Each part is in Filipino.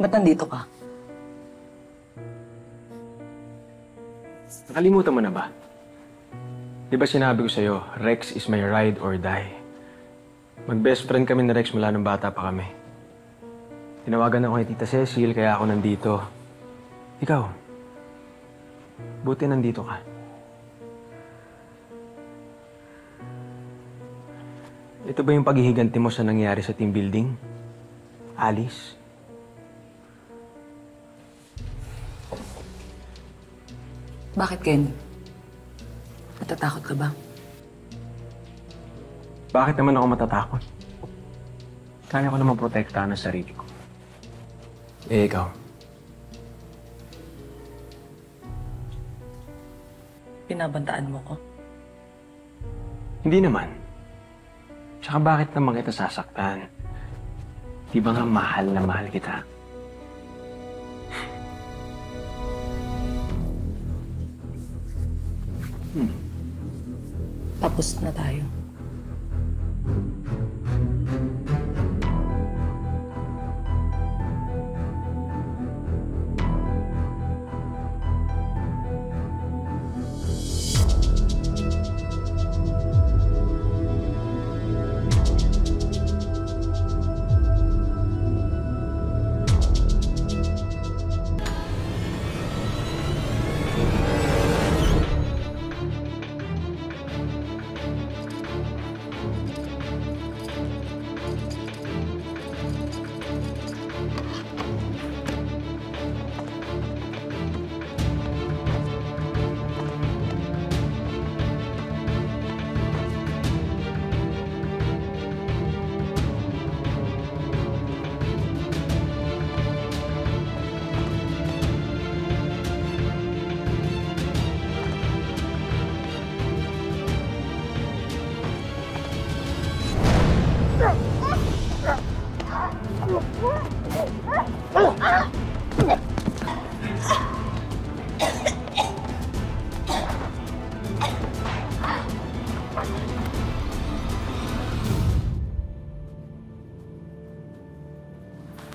Ba't nandito ka? Nakalimutan mo na ba? Di ba sinabi ko sa'yo, Rex is my ride or die. Mag-best friend kami ni Rex mula nung bata pa kami. Tinawagan ako kay Tita Cecil, kaya ako nandito. Ikaw, buti nandito ka. Ito ba yung paghihiganti mo sa nangyari sa team building? Alice? Bakit, Ken? Natatakot ka ba? Bakit naman ako matatakot? Kaya ko naman protektahan ang sarili ko. Eh, ikaw? Pinabantaan mo ko? Hindi naman. Tsaka bakit naman kita sasaktan? Di ba nga mahal na mahal kita? Tapos na tayo.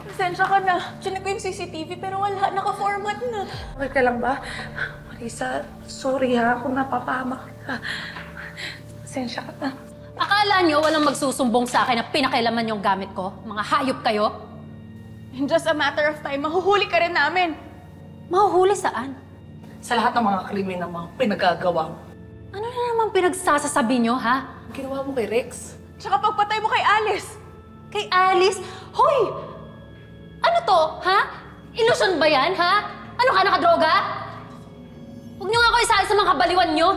Pasensya ka na. Chinek ko yung CCTV pero wala. Naka-format na. Okay ka lang ba? Marisa, sorry ha kung napapahamak ka. Pasensya ka na. Akala nyo walang magsusumbong sa akin na pinakailaman yung gamit ko? Mga hayop kayo? In just a matter of time, mahuhuli ka rin namin. Mahuhuli saan? Sa lahat ng mga krimen ng mga pinagagawa mo. Ano na naman pinagsasasabi nyo, ha? Ang ginawa mo kay Rex. Tsaka pagpatay mo kay Alice. Kay Alice? Hoy! Ano to, ha? Ilusyon ba yan, ha? Ano ka, nakadroga? Huwag nyo nga ako isali sa mga kabaliwan nyo.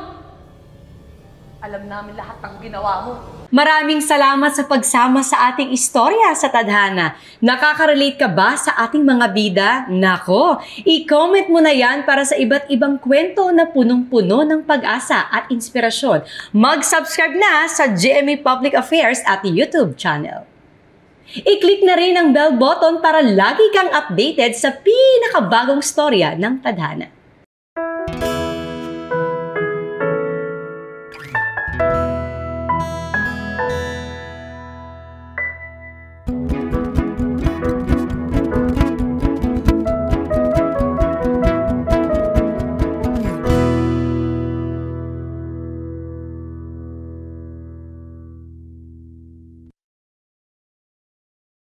Alam namin lahat ng ginawa mo. Maraming salamat sa pagsama sa ating istorya sa Tadhana. Nakaka-relate ka ba sa ating mga bida? Nako, i-comment mo na yan para sa iba't ibang kwento na punong-puno ng pag-asa at inspirasyon. Mag-subscribe na sa GMA Public Affairs at YouTube channel. I-click na rin ang bell button para lagi kang updated sa pinakabagong storya ng Tadhana.